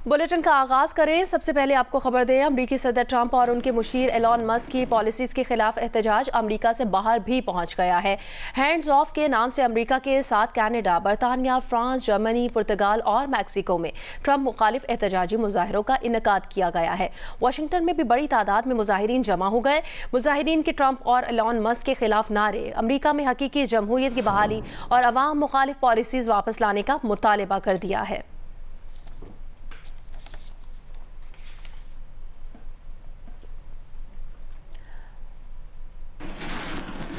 Bulletin का आगाज करें। सबसे पहले आपको खबर दें, अमरीकी सदर ट्रंप और उनके मुशीर एलॉन मस्क की पॉलिसीज के खिलाफ एहतजाज अमरीका से बाहर भी पहुंच गया है। हैंड्स ऑफ के नाम से अमरीका के साथ कनाडा, बरतानिया, फ्रांस, जर्मनी, पुर्तगाल और मैक्सिको में ट्रंप मुखालिफ एहतजाजी मुजाहरों का इनेकाद किया गया है। वाशिंगटन में भी बड़ी तादाद में मुजाहिरीन जमा हो गए। मुजाहिरीन के ट्रंप और एलॉन मस्क के खिलाफ नारे अमरीका में हकीकी जमहूरियत की बहाली और अवाम मुखालिफ पॉलिसीज वापस लाने का मुतालबा कर दिया है।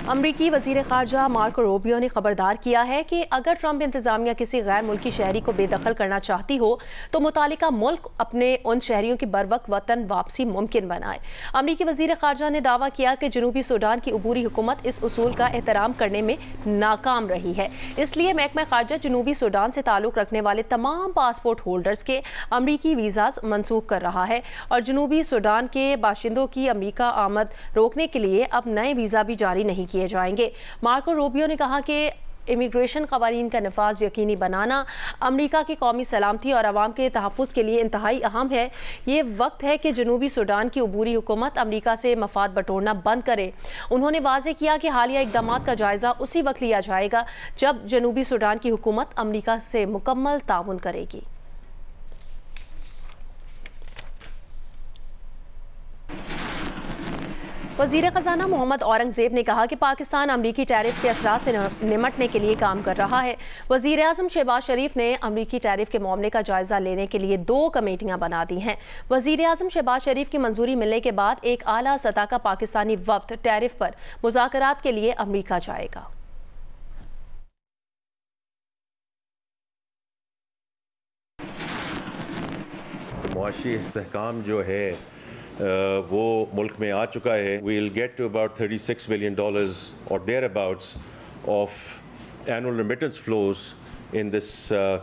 अमरीकी वजीर खारजा मार्को रूबियो ने खबरदार किया है कि अगर ट्रंप इंतजामिया किसी गैर मुल्की शहरी को बेदखल करना चाहती हो तो मुतालिका मुल्क अपने उन शहरियों की बरवक्त वतन वापसी मुमकिन बनाए। अमरीकी वजीर खारजा ने दावा किया कि जनूबी सूडान की अबूरी हुकूमत इस उसूल का एहतराम करने में नाकाम रही है। इसलिए महकमा खारजा जनूबी सूडान से ताल्लुक रखने वाले तमाम पासपोर्ट होल्डर्स के अमरीकी वीज़ाज मनसूख कर रहा है और जनूबी सूडान के बाशिंदों की अमरीका आमद रोकने के लिए अब नए वीज़ा भी जारी नहीं किए जाएंगे। मार्को रूबियो ने कहा कि इमिग्रेशन कवानीन का नफाज यकीनी बनाना अमरीका की कौमी सलामती और अवाम के तहफ़्फ़ुज़ के लिए इंतहाई अहम है। ये वक्त है कि जनूबी सूडान की अबूरी हुकूमत अमरीका से मफाद बटोरना बंद करे। उन्होंने वाज़े किया कि हालिया इक़दामात का जायज़ा उसी वक्त लिया जाएगा जब जनूबी सूडान की हुकूमत अमरीका से मुकम्मल ताउन करेगी। वज़ीर ख़ज़ाना मोहम्मद औरंगज़ेब ने कहा कि पाकिस्तान अमरीकी टैरिफ के असरात से निमटने के लिए काम कर रहा है। वज़ीर आज़म शहबाज शरीफ ने अमरीकी टैरिफ के मामले का जायज़ा लेने के लिए 2 कमेटियां बना दी हैं। वज़ीर आज़म शहबाज शरीफ की मंजूरी मिलने के बाद एक आला सतह का पाकिस्तानी वफ़द टैरिफ पर मुज़ाकरात के लिए अमरीका जाएगा। मुआशी इस्तेहकाम जो है वो मुल्क में आ चुका है। We'll get to about $36 billion or thereabouts of annual remittance flows in this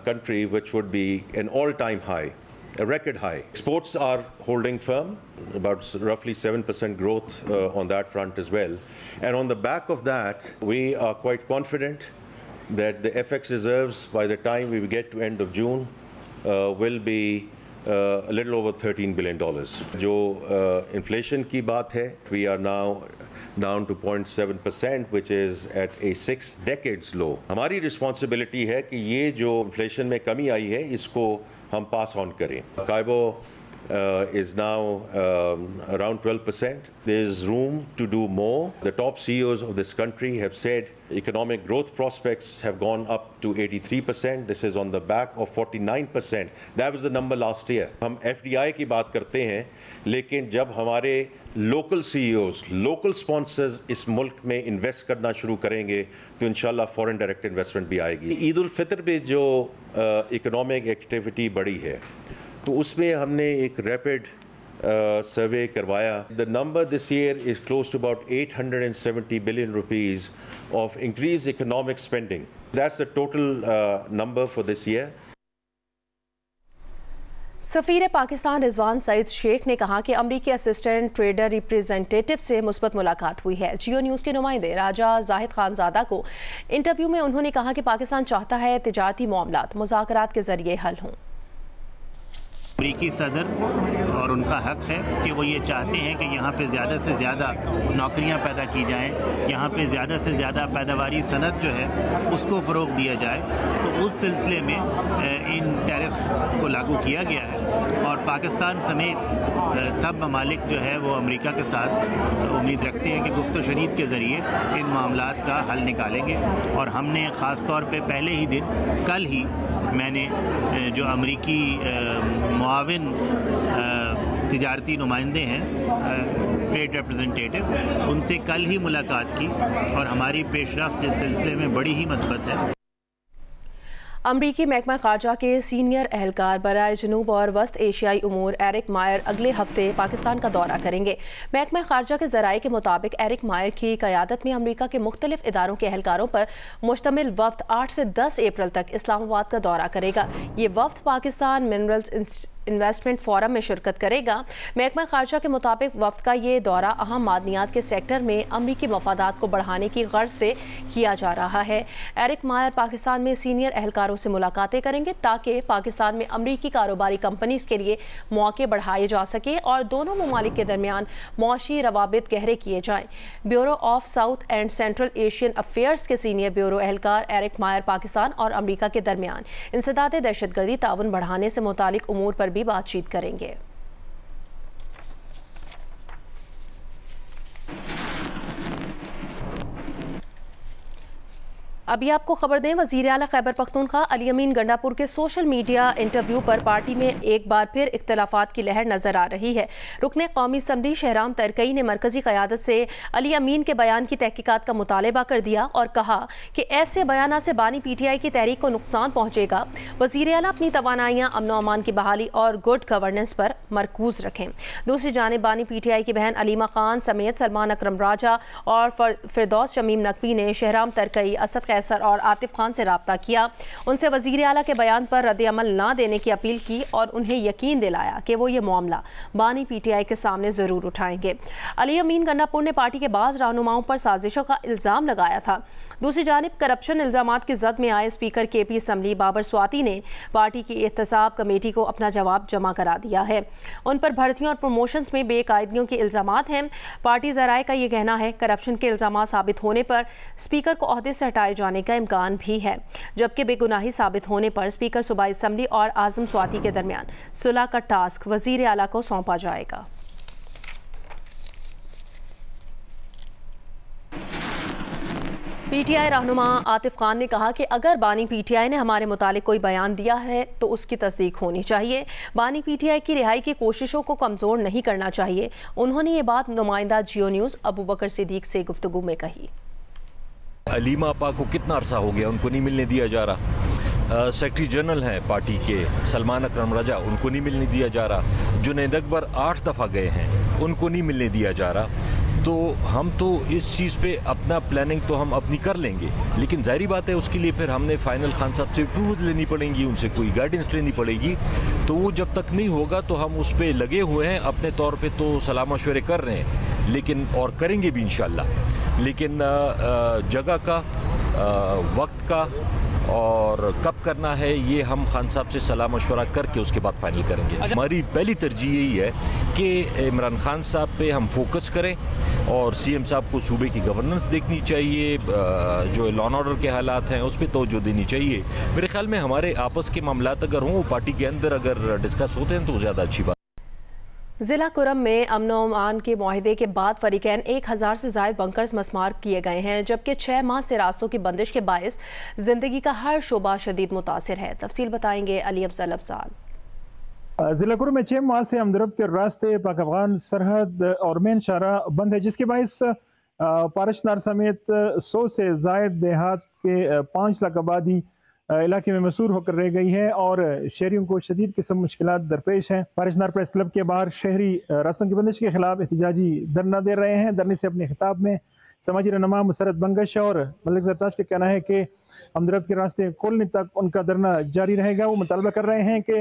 country, which would be an all-time high, a record high. Exports are holding firm, about roughly 7% growth on that front as well. And on the back of that, we are quite confident that the FX reserves, by the time we get to end of June, will be a little over $13 billion. जो inflation की बात है, we are now down to 0.7%, which is at a 6 decades low. हमारी responsibility है कि ये जो inflation में कमी आई है इसको हम pass on करें. कायबो is now around 12%. There's room to do more. The top CEOs of this country have said economic growth prospects have gone up to 83%. This is on the back of 49%. That was the number last year. हम FDI की बात करते हैं, लेकिन जब हमारे local CEOs, local sponsors इस मुल्क में invest करना शुरू करेंगे तो इंशाल्लाह foreign direct investment भी आएगी। ईद उल फितर पे जो economic activity बढ़ी है तो उसमें हमने एक रैपिड सर्वे करवाया। The number this year is close to about 870 billion rupees of increase economic spending. That's the total number for this year. सफ़ीर पाकिस्तान रिजवान सईद शेख ने कहा कि अमरीकी असिस्टेंट ट्रेडर रिप्रेजेंटेटिव से मुस्बत मुलाकात हुई है। जियो न्यूज़ के नुमाइंदे राजा जाहिद खानजादा को इंटरव्यू में उन्होंने कहा कि पाकिस्तान चाहता है तिजारती मामलात मुज़ाकरात के जरिए हल हों। अमरीकी सदर और उनका हक है कि वो ये चाहते हैं कि यहाँ पे ज़्यादा से ज़्यादा नौकरियाँ पैदा की जाएँ, यहाँ पे ज़्यादा से ज़्यादा पैदावारी सनत जो है उसको फ़रोग़ दिया जाए। तो उस सिलसिले में इन टैरिफ्स को लागू किया गया है और पाकिस्तान समेत सब ममालिक जो है वो अमेरिका के साथ उम्मीद रखते हैं कि गुफ्त शनीद के ज़रिए इन मामलात का हल निकालेंगे। और हमने ख़ास तौर पे पहले ही दिन कल ही मैंने जो अमरीकी मुआविन तिजारती नुमाइंदे हैं ट्रेड रिप्रेजेंटेटिव, उनसे कल ही मुलाकात की और हमारी पेशरफ्त इस सिलसिले में बड़ी ही मस्बत है। अमरीकी महकमा खारजा के सीनियर एहलकार बराए जनूब और वस्त एशियाई उमूर एरिक मायर अगले हफ्ते पाकिस्तान का दौरा करेंगे। महकमा खारजा के ज़राए के मुताबिक एरिक मायर की क़यादत में अमरीका के मुख्तलिफ इदारों के एहलकारों पर मुश्तमिल वफ़द 8 से 10 अप्रैल तक इस्लामाबाद का दौरा करेगा। ये वफ़द पाकिस्तान मिनरल्स इन्वेस्टमेंट फोरम में शिरकत करेगा। महकमा खारजा के मुताबिक वफ्द का ये दौरा अहम मादनियात के सेक्टर में अमरीकी मफादात को बढ़ाने की गर्ज से किया जा रहा है। एरिक मायर पाकिस्तान में सीनियर एहलकारों से मुलाकातें करेंगे ताकि पाकिस्तान में अमरीकी कारोबारी कंपनीज के लिए मौके बढ़ाए जा सके और दोनों ममालिक के दरमियान मौशी रवाबित गहरे किए जाएं। Bureau of south and central Asian affairs के सीनियर ब्यूरो एहलकार एरिक मायर पाकिस्तान और अमरीका के दरमियान इंसदाद दहशतगर्दी ताउन बढ़ाने से मुतालिक उमूर पर भी बातचीत करेंगे। अभी आपको खबर दें, वज़ीर आला खैबर पख्तूनख्वा अली अमीन गंडापुर के सोशल मीडिया इंटरव्यू पर पार्टी में एक बार फिर इख्तलाफात की लहर नजर आ रही है। रुकने कौमी असम्बली शहराम तरकई ने मरकजी क़यादत से अली अमीन के बयान की तहकीकात का मुतालबा कर दिया और कहा कि ऐसे बयान से बानी PTI की तहरीक को नुकसान पहुँचेगा। वज़ीर आला अपनी तवानाइयाँ अमन व अमान की बहाली और गुड गवर्नेंस पर मरकूज रखें। दूसरी जानिब बानी PTI की बहन अलीमा खान समेत सलमान अकरम राजा और फिरदौस शमीम नकवी ने शहराम तरकई, असद कैसर और आतिफ खान से राब्ता किया। उनसे वज़ीर आला के बयान पर रद्द अमल ना देने की अपील की और उन्हें यकीन दिलाया कि वो ये मामला बानी PTI के सामने ज़रूर उठाएंगे। अली अमीन गंडापुर ने पार्टी के बाज़ रहनुमाओं पर साजिशों का इल्ज़ाम लगाया था। दूसरी जानिब करप्शन इल्ज़ामात की जद में आए speaker KP assembly Babar Swati ने पार्टी की एहतसाब कमेटी को अपना जवाब जमा करा दिया है। उन पर भर्तियों और प्रमोशंस में बेकायदगियों के इल्ज़ामात हैं। पार्टी ज़राए का ये कहना है करप्शन के इल्ज़ामात साबित होने पर स्पीकर को ओहदे से हटाए जाने का इम्कान भी है, जबकि बेगुनाही साबित होने पर स्पीकर सूबाई असम्बली और आज़म स्वाति के दरमियान सुलह का टास्क वज़ीर आला को सौंपा जाएगा। PTI रहनुमा आतिफ खान ने कहा कि अगर बानी PTI ने हमारे मुतालिक कोई बयान दिया है तो उसकी तस्दीक होनी चाहिए। बानी PTI की रिहाई की कोशिशों को कमज़ोर नहीं करना चाहिए। उन्होंने ये बात नुमाइंदा जियो न्यूज़ अबू बकर सिद्दीक से गुफ्तगू में कही। अलीमा आपा को कितना अरसा हो गया उनको नहीं मिलने दिया जा रहा। सेक्रेटरी जनरल हैं पार्टी के सलमान अकरम राजा, उनको नहीं मिलने दिया जा रहा। जुनैद अकबर 8 दफ़ा गए हैं, उनको नहीं मिलने दिया जा रहा। तो हम तो इस चीज़ पे अपना प्लानिंग तो हम अपनी कर लेंगे, लेकिन जाहिर बात है उसके लिए फिर हमने फाइनल खान साहब से अप्रूवल लेनी पड़ेगी, उनसे कोई गाइडेंस लेनी पड़ेगी। तो वो जब तक नहीं होगा तो हम उस पर लगे हुए हैं, अपने तौर पे तो सलाह मशवरे कर रहे हैं, लेकिन और करेंगे भी इंशाल्लाह। लेकिन जगह का, वक्त का और कब करना है ये हम खान साहब से सलाह मशवरा करके उसके बाद फाइनल करेंगे। हमारी पहली तरजीह यही है कि इमरान खान साहब पे हम फोकस करें और CM साहब को सूबे की गवर्नेंस देखनी चाहिए, जो लॉ एंड ऑर्डर के हालात हैं उस पर तवज्जो देनी चाहिए। मेरे ख्याल में हमारे आपस के मामलात अगर हों पार्टी के अंदर अगर डिस्कस होते हैं तो ज़्यादा अच्छी बात। ज़िला कुरम में अमन व अमान के मुआहदे के बाद फरीकैन 1000 से ज़ायद बंकर्स मस्मार किए गए हैं, जबकि 6 माह से रास्तों की बंदिश के बायस ज़िंदगी का हर शोबा शदीद मुतासिर है। तफसील बताएंगे अली अफजल अफजाल। ज़िला कुरम में 6 माह से हमदर्द के रास्ते पाक अफगान सरहद और मेन शाहरा बंद है, जिसके बायस पारशनार समेत 100 से ज़ायद देहात के 5 लाख आबादी इलाके में मसूर होकर रह गई है और शहरियों को शदीद किस्म मुश्किलात दरपेश हैं। पारशनार प्रेस क्लब के बाहर शहरी रास्तों की बंदिश के खिलाफ एहतजाजी धरना दे रहे हैं। धरने से अपने खिताब में समाजी रहनुमा मुसरत बंगश और मलिक जरताज का कहना है कि हमदर्द के रास्ते खोलने तक उनका धरना जारी रहेगा। वो मुतालबा कर रहे हैं कि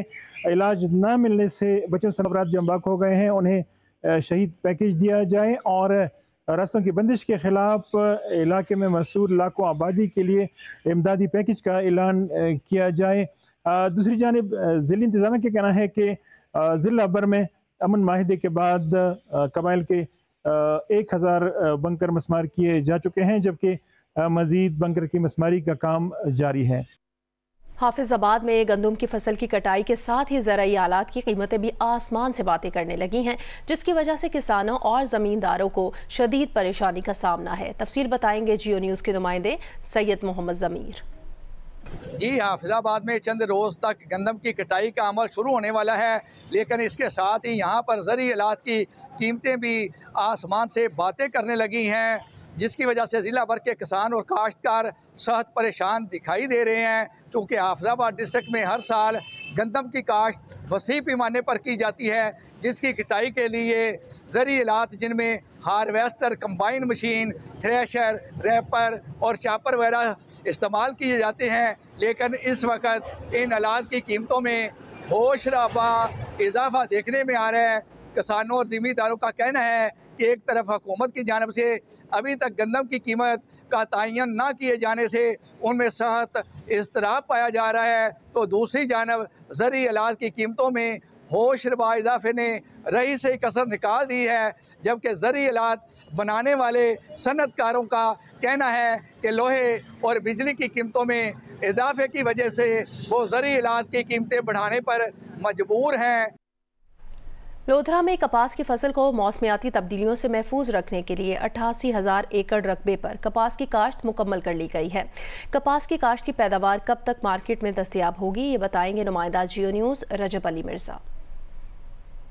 इलाज न मिलने से बच्चों सरबरात जो अम्बाक हो गए हैं उन्हें शहीद पैकेज दिया जाए और रास्तों की बंदिश के खिलाफ इलाके में मसूर लाखों आबादी के लिए इमदादी पैकेज का ऐलान किया जाए। दूसरी जानिब ज़िला इंतज़ामिया का कहना है कि ज़िला भर में अमन माहिदे के बाद कबाइल के 1000 बंकर मस्मार किए जा चुके हैं, जबकि मज़ीद बंकर की मस्मारी का काम जारी है। हाफिजाबाद में गंदम की फसल की कटाई के साथ ही ज़राई आलात की कीमतें भी आसमान से बातें करने लगी हैं, जिसकी वजह से किसानों और ज़मींदारों को शदीद परेशानी का सामना है। तफसील बताएंगे जियो न्यूज़ के नुमाइंदे सैयद मोहम्मद ज़मीर। जी, हाफिजाबाद में चंद रोज़ तक गंदम की कटाई का अमल शुरू होने वाला है, लेकिन इसके साथ ही यहाँ पर ज़रूरी आलात की कीमतें भी आसमान से बातें करने लगी हैं, जिसकी वजह से ज़िला भर के किसान और काश्तकार सख्त परेशान दिखाई दे रहे हैं। चूँकि हाफिजाबाद डिस्ट्रिक्ट में हर साल गंदम की काश्त वसी पैमाने पर की जाती है, जिसकी कटाई के लिए ज़रूरी आलात जिनमें harvester, combine machine, thresher, reaper और चापर वगैरह इस्तेमाल किए जाते हैं, लेकिन इस वक्त इन आलात की कीमतों में होश रबा इजाफा देखने में आ रहा है। किसानों और ज़मींदारों का कहना है कि एक तरफ हुकूमत की जानिब से अभी तक गंदम की कीमत का तयन ना किए जाने से उनमें सख्त इज़्तिराब पाया जा रहा है, तो दूसरी जानिब ज़रूरी अलाज की कीमतों में होशरबा इजाफे ने रही से कसर निकाल दी है। जबकि ज़रूरी अलाज बनाने वाले सनतकारों का कहना है कि लोहे और बिजली की कीमतों में इजाफे की वजह से वो ज़रूरी अलाज की कीमतें बढ़ाने पर मजबूर हैं। लोधरा में कपास की फसल को मौसमियाती तब्दीलियों से महफूज रखने के लिए 88,000 एकड़ रकबे पर कपास की काश्त मुकम्मल कर ली गई है। कपास की काश्त की पैदावार कब तक मार्केट में दस्तयाब होगी, ये बताएंगे नुमाइंदा जियो न्यूज़ रजब अली मिर्ज़ा।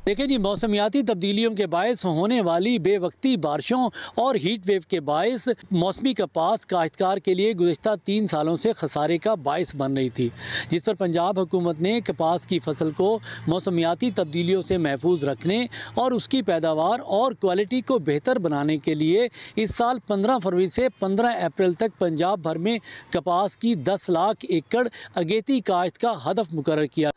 देखिए जी, मौसमियाती तब्दीलियों के बायस होने वाली बेवक्ती बारिशों और हीट वेव के बायस मौसमी कपास काश्तकार के लिए गुज़िश्ता 3 सालों से खसारे का बायस बन रही थी, जिस पर पंजाब हुकूमत ने कपास की फसल को मौसमियाती तब्दीलियों से महफूज रखने और उसकी पैदावार और क्वालिटी को बेहतर बनाने के लिए इस साल 15 फरवरी से 15 अप्रैल तक पंजाब भर में कपास की 10 लाख एकड़ अगेती काश्त का हदफ मुकर्रर किया,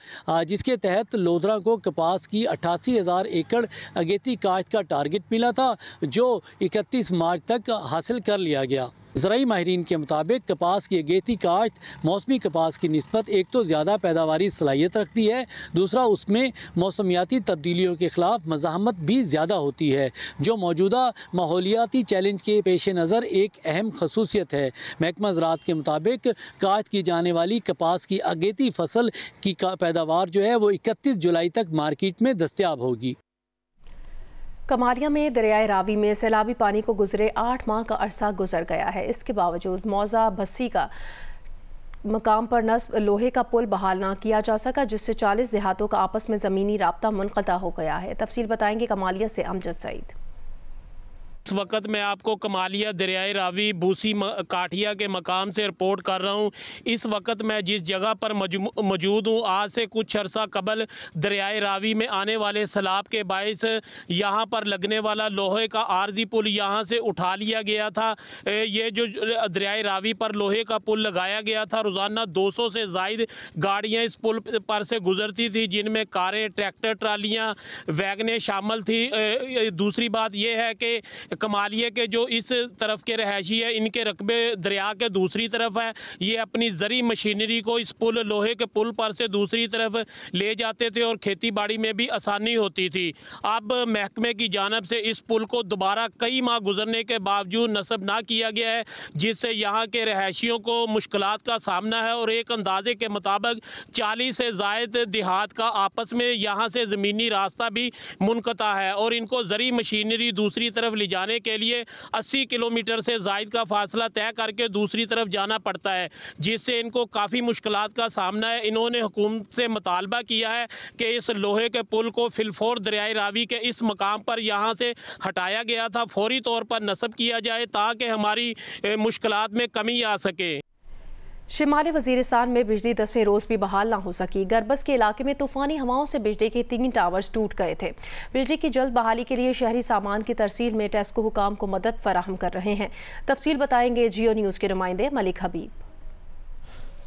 जिसके तहत लोधरा को कपास की 88,000 एकड़ अगेती काश्त का टारगेट मिला था, जो 31 मार्च तक हासिल कर लिया गया। ज़राई माहिरीन के मुताबिक कपास की अगेती काश्त मौसमी कपास की निस्बत एक तो ज़्यादा पैदावारी सलाहियत रखती है, दूसरा उसमें मौसमियाती तब्दीलियों के ख़िलाफ़ मज़ाहमत भी ज़्यादा होती है, जो मौजूदा माहौलियाती चैलेंज के पेश नज़र एक अहम खसूसियत है। महकमा ज़राअत के मुताबिक काश्त की जाने वाली कपास की अगेती फसल की पैदावार जो है वो 31 जुलाई तक मार्केट में दस्तयाब होगी। कमारिया में दरियाए रावी में सैलाबी पानी को गुजरे 8 माह का अरसा गुजर गया है। इसके बावजूद मौजा बस्सी का मकाम पर नस्ब लोहे का पुल बहाल ना किया जा सका, जिससे 40 देहातों का आपस में ज़मीनी राब्ता मुनक़ता हो गया है। तफसील बताएंगे कमालिया से अमजद सईद। इस वक्त मैं आपको कमालिया दरियाए रावी बूसी काठिया के मकाम से रिपोर्ट कर रहा हूँ। इस वक्त मैं जिस जगह पर मौजूद हूँ, आज से कुछ अर्सा कबल दरियाए रावी में आने वाले सैलाब के बायस यहाँ पर लगने वाला लोहे का आर्जी पुल यहाँ से उठा लिया गया था। ये जो दरियाए रावी पर लोहे का पुल लगाया गया था, रोज़ाना 200 से ज़ायद गाड़ियाँ इस पुल पर से गुजरती थी, जिनमें कारें, ट्रैक्टर, ट्रालियाँ, वैगनें शामिल थी। दूसरी बात यह है कि कमालिया के जो इस तरफ के रहायशी है, इनके रकबे दरिया के दूसरी तरफ है। ये अपनी ज़री मशीनरी को इस पुल लोहे के पुल पर से दूसरी तरफ ले जाते थे और खेती बाड़ी में भी आसानी होती थी। अब महकमे की जानिब से इस पुल को दोबारा कई माह गुजरने के बावजूद नस्ब ना किया गया है, जिससे यहाँ के रहायशियों को मुश्किलात का सामना है और एक अंदाजे के मुताबिक 40 से ज़ायद देहात का आपस में यहाँ से ज़मीनी रास्ता भी मुनक़ता है और इनको ज़री मशीनरी दूसरी तरफ ले जाने के लिए 80 किलोमीटर से ज़ायद का फासला तय करके दूसरी तरफ जाना पड़ता है, जिससे इनको काफ़ी मुश्किलात का सामना है। इन्होंने हुकूमत से मुतालबा किया है कि इस लोहे के पुल को फिलफोर दरियाए रावी के इस मकाम पर यहाँ से हटाया गया था, फौरी तौर पर नस्ब किया जाए ताकि हमारी मुश्किलात में कमी आ सके। शिमाली वजीरिस्तान में बिजली 10वें रोज़ भी बहाल ना हो सकी। गरबस के इलाके में तूफ़ानी हवाओं से बिजली के 3 टावर्स टूट गए थे। बिजली की जल्द बहाली के लिए शहरी सामान की तरसील में टेस्को हुकाम को मदद फराहम कर रहे हैं। तफसील बताएंगे जियो न्यूज़ के नुमाइंदे मलिक हबीब।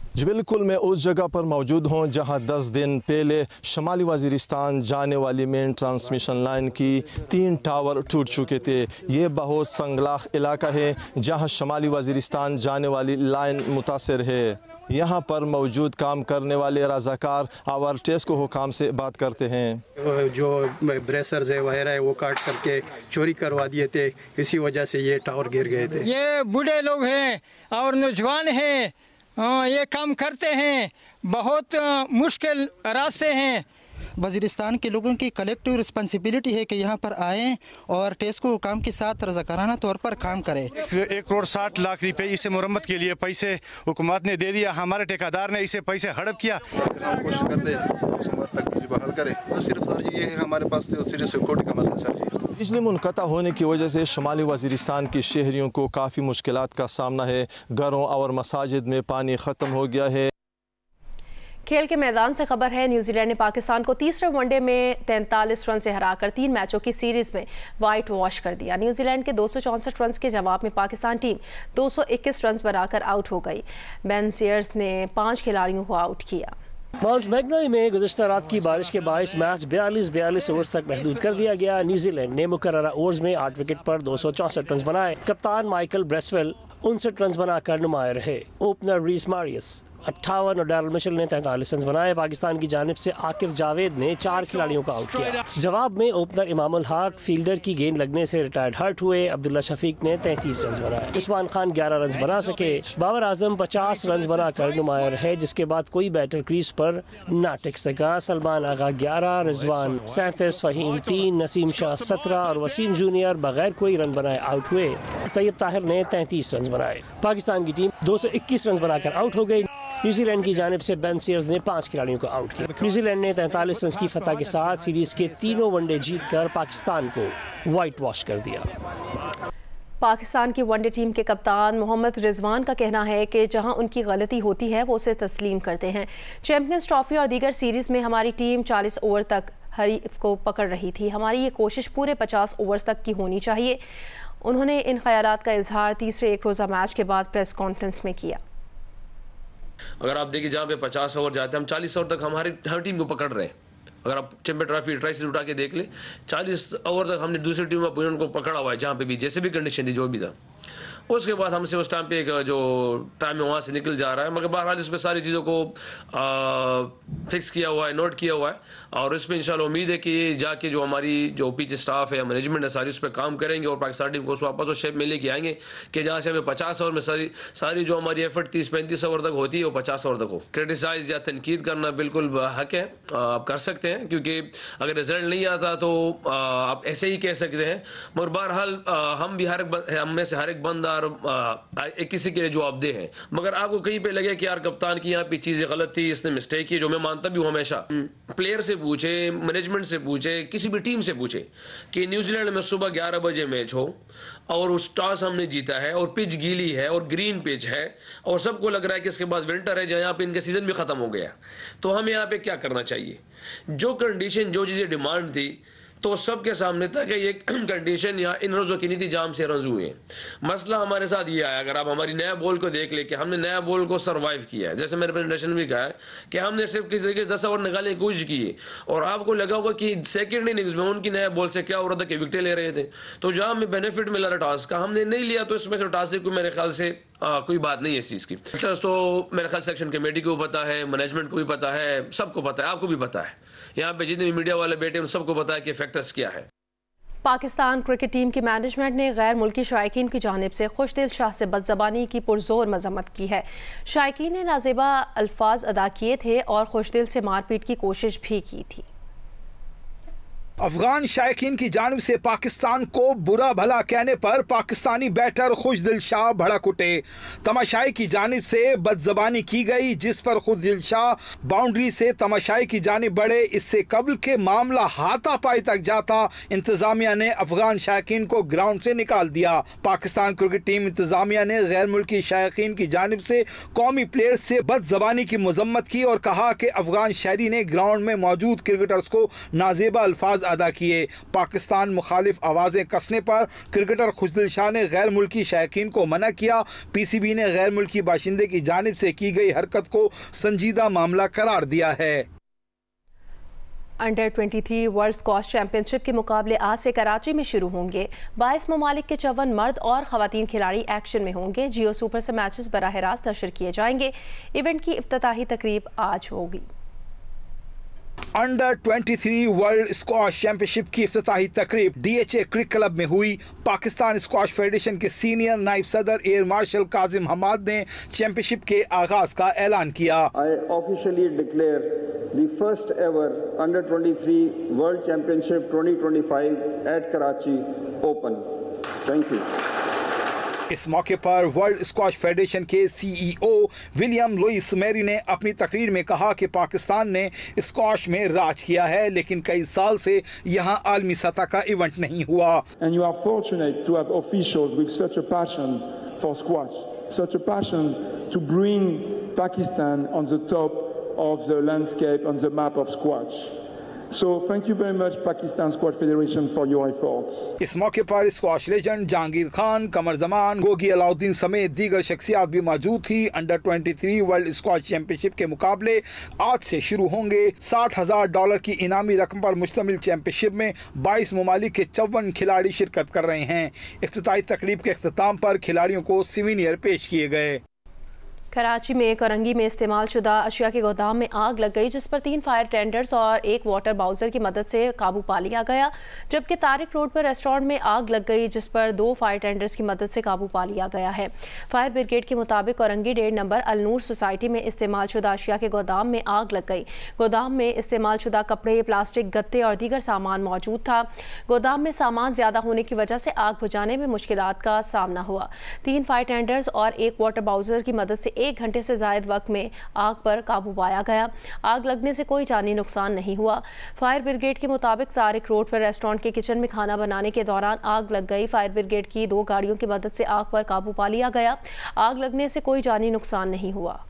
जी बिल्कुल, मैं उस जगह पर मौजूद हूँ जहाँ 10 दिन पहले शुमाली वज़ीरिस्तान जाने वाली मेन ट्रांसमिशन लाइन की 3 टावर टूट चुके थे। ये बहुत संगलाख इलाका है जहाँ शुमाली वज़ीरिस्तान जाने वाली लाइन मुतासर है। यहाँ पर मौजूद काम करने वाले रजाकार और टेस्को हुकाम से बात करते हैं। जो ब्रेसर्स है वगैरह है वो काट करके चोरी करवा दिए थे, इसी वजह से ये टावर गिर गए थे। ये बूढ़े लोग हैं और नौजवान हैं, ये काम करते हैं, बहुत मुश्किल रास्ते हैं। वज़ीरिस्तान के लोगों की कलेक्टिव रिस्पॉन्सिबिलिटी है कि यहाँ पर आएँ और टेस्को काम के साथ रज़ाकाराना तौर पर काम करें। 1 करोड़ 60 लाख रुपए इसे मुरम्मत के लिए पैसे हुकूमत ने दे दिया, हमारे ठेकेदार ने इसे पैसे हड़प किया। हम कोशिश करते हैं इस उम्र तक बिजली बहाल करें, तो सिर्फ सर जी ये है हमारे पास सिर्फ सिक्योरिटी का मसला सर जी। बिजली मुनक़ता होने की वजह से शुमाली वज़ीरिस्तान के शहरियों को काफ़ी मुश्किलात का सामना है। घरों और मसाजिद में पानी ख़त्म हो गया है। खेल के मैदान से खबर है, न्यूजीलैंड ने पाकिस्तान को तीसरे वनडे में 43 रन से हराकर 3 मैचों की सीरीज में वाइट वॉश कर दिया। न्यूजीलैंड के 264 रन के जवाब में पाकिस्तान टीम 221 रन बनाकर आउट हो गई। बेन सीयर्स ने 5 खिलाड़ियों को आउट किया। माउंट मैग्नॉय में गुज़िश्ता रात की बारिश के बायस मैच 42 ओवर्स तक महदूद कर दिया गया। न्यूजीलैंड ने मुकर्ररा ओवर्स में 8 विकेट पर 264 रन बनाए। कप्तान माइकल ब्रेसवेल 59 रन बनाकर नुमाया रहे। ओपनर रीस मारियस 58 और डैरल मिशेल ने 43 रन बनाए। पाकिस्तान की जानिब से आकिफ जावेद ने 4 खिलाड़ियों को आउट किया। जवाब में ओपनर इमामुल हक फील्डर की गेंद लगने से रिटायर्ड हर्ट हुए। अब्दुल्ला शफीक ने 33 रन बनाए। उस्मान खान 11 रन बना सके। बाबर आजम 50 रन बनाकर नुमाया रहे, जिसके बाद कोई बैटर क्रीज पर न टिक सका। सलमान आगा 11, रिजवान 37, फहीम 3, नसीम शाह 17 और वसीम जूनियर बगैर कोई रन बनाए आउट हुए। तैयब ताहिर ने 33 रन बनाए। पाकिस्तान की टीम 221 रन बनाकर आउट हो गई। न्यूजीलैंड की जानिब से बेन सीयर्स ने 5 खिलाड़ियों को आउट किया। न्यूजीलैंड ने 43 रन की फतह के साथ सीरीज के तीनों वनडे जीतकर पाकिस्तान को व्हाइट वॉश कर दिया। पाकिस्तान की वनडे टीम के कप्तान मोहम्मद रिजवान का कहना है कि जहां उनकी गलती होती है वो उसे तस्लीम करते हैं। चैंपियंस ट्रॉफी और दीगर सीरीज में हमारी टीम 40 ओवर तक हरीफ को पकड़ रही थी। हमारी ये कोशिश पूरे 50 ओवर तक की होनी चाहिए। उन्होंने इन ख्यालात का इजहार तीसरे एक रोज़ा मैच के बाद प्रेस कॉन्फ्रेंस में किया। अगर आप देखिए जहाँ पे 50 ओवर जाते हैं, हम 40 ओवर तक हर टीम को पकड़ रहे हैं। अगर आप चैंपियन ट्रॉफी ट्राइसिस उठा के देख ले, 40 ओवर तक हमने दूसरी टीम अपोनेंट को पकड़ा हुआ है, जहाँ पे भी जैसे भी कंडीशन थी जो भी था। उसके बाद हमसे उस टाइम पे जो टाइम है वहाँ से निकल जा रहा है, मगर बहरहाल इस पर सारी चीज़ों को फिक्स किया हुआ है, नोट किया हुआ है, और इस पर इंशाल्लाह उम्मीद है कि जाके जो हमारी जो पिच स्टाफ है या मैनेजमेंट है सारी उस पर काम करेंगे और पाकिस्तान टीम को उस वापस उस शेप में लेके आएंगे कि जहाँ से हमें 50 ओवर में सारी जो हमारी एफर्ट 30-35 ओवर तक होती है वो 50 ओवर तक हो। क्रिटिसाइज या तनकीद करना बिल्कुल हक है, आप कर सकते हैं, क्योंकि अगर रिजल्ट नहीं आता तो आप ऐसे ही कह सकते हैं, मगर बहरहाल हम भी हम में से हर एक बंदा किसी के लिए जवाबदेह है। मगर आपको कहीं पे लगे कि यार कप्तान की यहाँ पे चीजें गलत थी, इसने मिस्टेक की, जो मैं मानता भी हूँ हमेशा, प्लेयर से पूछे, मैनेजमेंट से पूछे, किसी भी टीम से पूछे कि न्यूजीलैंड में सुबह 11 बजे मैच हो और उस टॉस हमने जीता है और पिच गीली है और ग्रीन पिच है और सबको लग रहा है कि इसके बाद विंटर है, जहाँ यहाँ पे इनका सीजन भी खत्म हो गया, तो हमें यहाँ पे क्या करना चाहिए? जो कंडीशन जो चीजें डिमांड थी तो सबके सामने था कि ये कंडीशन या इन रोज़ों की नीति जाम से रंज हुए। मसला हमारे साथ ये आया, अगर आप हमारी नया बॉल को देख ले कि हमने नया बॉल को सरवाइव किया है, जैसे मेरे प्रेजेंटेशन में कहा है कि हमने सिर्फ किसी तरीके से 10 ओवर निकालने की कोशिश की है, और आपको लगा होगा कि सेकंड इनिंग्स में उनकी नया बॉल से क्या हो रहा था कि विकेटें ले रहे थे, तो जहाँ हमें बेनिफिट मिला रहा टॉस का हमने नहीं लिया, तो इसमें से टॉस से कोई मेरे ख्याल से कोई बात नहीं है इस चीज़ की। तो मेरे ख्याल सेलेक्शन कमेटी को पता है, मैनेजमेंट को भी पता है, सबको पता है, आपको भी पता है, यहाँ पे जितने भी मीडिया वाले बैठे हैं सबको पता है कि फैक्टर्स क्या है। पाकिस्तान क्रिकेट टीम की मैनेजमेंट ने गैर मुल्की शायकीन की जानिब से खुशदिल शाह से बदज़बानी की पुरजोर मजम्मत की है। शायकीन ने नाज़ेबा अल्फाज अदा किए थे और खुशदिल से मारपीट की कोशिश भी की थी। अफगान शायकीन की जानिब से पाकिस्तान को बुरा भला कहने पर पाकिस्तानी बैटर खुशदिल शाह भड़क उठे। तमाशाई की जानिब से बदज़बानी की गई, जिस पर खुशदिल शाह बाउंड्री से तमाशाई की जानिब बढ़े। इससे कबल के मामला हाथापाई तक जाता इंतजामिया ने अफगान शायकीन को ग्राउंड से निकाल दिया। पाकिस्तान क्रिकेट टीम इंतजामिया ने गैर मुल्की शायकीन की जानिब से कौमी प्लेयर्स से बदज़बानी की मजम्मत की और कहा कि अफगान शहरी ने ग्राउंड में मौजूद क्रिकेटर्स को नाजेबा अल्फाज अदा किए। पाकिस्तान मुखालिफ आवाजें कसने पर क्रिकेटर खुशदिल शाह ने गैर मुल्की शायकीन को मना किया। पीसीबी ने गैर मुल्की बाशिंदे की जानिब से की गई हरकत को संजीदा मामला करार दिया है। अंडर 23 वर्ल्ड स्क्वॉश चैंपियनशिप के मुकाबले आज से कराची में शुरू होंगे। 22 ममालिक के 54 मर्द और खवातीन खिलाड़ी एक्शन में होंगे। जियो सुपर से मैचेस बराह रास्त नशर किए जाएंगे। इवेंट की इफ्तिताही तकरीब आज होगी। अंडर 23 वर्ल्ड स्क्वॉश चैंपियनशिप की इफ्तिताही तकरीब DHA क्रिकेट क्लब में हुई। पाकिस्तान स्क्वॉश फेडरेशन के सीनियर नायब सदर एयर मार्शल काजिम हमाद ने चैंपियनशिप के आगाज का ऐलान किया। I officially declare the first ever Under 23 World Championship 2025 at Karachi open. Thank you. इस मौके पर वर्ल्ड स्क्वॉश फेडरेशन के CEO विलियम लुइस मैरी ने अपनी तकरीर में कहा कि पाकिस्तान ने स्क्वॉश में राज किया है, लेकिन कई साल से यहां आलमी सतह का इवेंट नहीं हुआ। And you are fortunate to have officials with such a passion for squash, such a passion to bring Pakistan on the top of the landscape, on the map of squash. So thank you very much, Pakistan Squash Federation, for your efforts. इस मौके पर squash legend Jahangir Khan, कमर जमान, गोगी अलाउद्दीन समेत दीगर शख्सियात भी मौजूद थी। Under 23 world squash championship के मुकाबले आज से शुरू होंगे। $60,000 की इनामी रकम पर मुश्तमिल चैंपियनशिप में 22 ममालिक के 54 खिलाड़ी शिरकत कर रहे हैं। इफ्तिताई तकरीब के अख्ताम पर खिलाड़ियों को सिवीनियर पेश किए गए। कराची में करंगी में इस्तेमाल शुदा अशिया के गोदाम में आग लग गई, जिस पर 3 फायर टेंडर्स और 1 वाटर बाउजर की मदद से काबू पा लिया गया। जबकि तारिक रोड पर रेस्टोरेंट में आग लग गई, जिस पर 2 फायर टेंडर्स की मदद से काबू पा लिया गया है। फायर ब्रिगेड के मुताबिक करंगी 1.5 नंबर अलनूर सोसाइटी में इस्तेमाल शुदा अशिया के गोदाम में आग लग गई। गोदाम में इस्तेमाल शुदा कपड़े, प्लास्टिक, गत्ते और दीगर सामान मौजूद था। गोदाम में सामान ज्यादा होने की वजह से आग बुझाने में मुश्किलात का सामना हुआ। 3 फायर टेंडर्स और 1 वाटर बाउजर की मदद से 1 घंटे से जायद वक्त में आग पर काबू पाया गया। आग लगने से कोई जानी नुकसान नहीं हुआ। फायर ब्रिगेड के मुताबिक तारिक रोड पर रेस्टोरेंट के किचन में खाना बनाने के दौरान आग लग गई। फायर ब्रिगेड की 2 गाड़ियों की मदद से आग पर काबू पा लिया गया। आग लगने से कोई जानी नुकसान नहीं हुआ।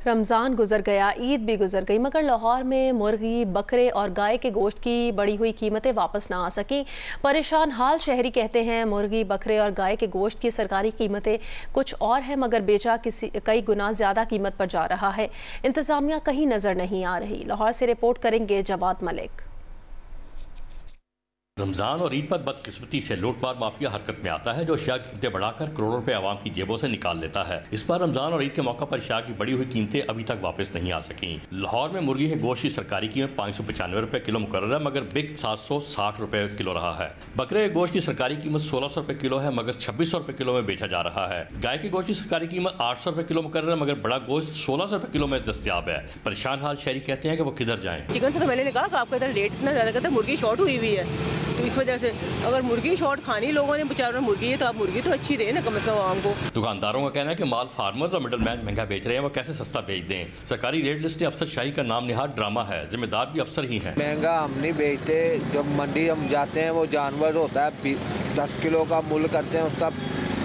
रमज़ान गुजर गया, ईद भी गुजर गई, मगर लाहौर में मुर्गी, बकरे और गाय के गोश्त की बढ़ी हुई कीमतें वापस ना आ सकी। परेशान हाल शहरी कहते हैं मुर्गी, बकरे और गाय के गोश्त की सरकारी कीमतें कुछ और है, मगर बेचा कई गुना ज़्यादा कीमत पर जा रहा है। इंतज़ामिया कहीं नज़र नहीं आ रही। लाहौर से रिपोर्ट करेंगे जवाद मलिक। रमज़ान और ईद पर बदकिस्मती से लूटमार माफिया हरकत में आता है, जो अशिया की कीमतें बढ़ाकर करोड़ों रुपए आवाम की जेबों से निकाल लेता है। इस बार रमज़ान और ईद के मौका पर अशिया की बढ़ी हुई कीमतें अभी तक वापस नहीं आ सकी। लाहौर में मुर्गी के गोश्त की सरकारी कीमत 595 रुपए किलो मुकर्रर है, मगर बिग 760 रुपए किलो रहा है। बकरे के गोश्त की सरकारी कीमत 1600 रुपए किलो है, मगर 2600 रुपए किलो में बेचा जा रहा है। गाय के गोश्त की सरकारी कीमत 800 रुपए किलो मुकर्रर है, मगर बड़ा गोश्त 1600 रुपए किलो में दस्तयाब है। परेशान हाल शहरी कहते हैं कि वो किधर जाएं। चिकन से तो मैंने कहा कि आपका इधर रेट इतना ज़्यादा कहता है, मुर्गी शॉर्ट हुई हुई है, तो इस वजह से अगर मुर्गी शॉर्ट खानी लोगों ने, बेचारों ने मुर्गी है, तो आप मुर्गी तो अच्छी दें ना कम से कम आवाम को। दुकानदारों का कहना है कि माल फार्मर्स और मिडल मैन महंगा बेच रहे हैं, वो कैसे सस्ता बेच दें। सरकारी रेट लिस्टें अफसर शाही का नाम निहाद ड्रामा है, जिम्मेदार भी अफसर ही हैं। महंगा हम नहीं बेचते, जब मंडी हम जाते हैं वो जानवर होता है 10 किलो का मूल्य करते हैं उसका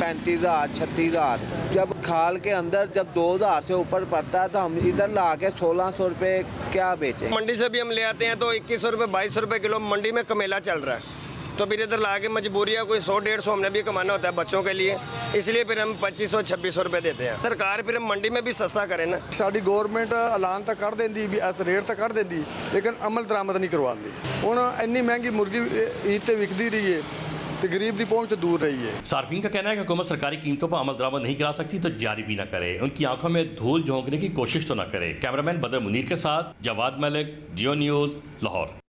35,000 36,000। जब खाल के अंदर जब 2,000 से ऊपर पड़ता है तो हम इधर ला के 1600 रुपये क्या बेचें। मंडी से भी हम ले आते हैं तो 2100 रुपये 2200 रुपये किलो मंडी में कमेला चल रहा है, तो फिर इधर ला के मजबूरी है, कोई 100-150 हमने भी कमाना होता है बच्चों के लिए, इसलिए फिर हम 2500-2600 रुपये देते हैं। सरकार फिर हम मंडी में भी सस्ता करे ना। साड़ी गौरमेंट ऐलान तो कर देंदी भी इस रेट तो कर देंदी, लेकिन अमल दरामद नहीं करवाती। हुण इन्नी महंगी मुर्गी ईद ते विकदी रही है, तो गरीब की पहुंच तो दूर रही है। सार्फिन का कहना है कि हुकूमत सरकारी कीमतों पर अमल दरामद नहीं करा सकती तो जारी भी न करे, उनकी आंखों में धूल झोंकने की कोशिश तो न करे। कैमरामैन बदर मुनीर के साथ जवाद मलिक, जियो न्यूज़, लाहौर।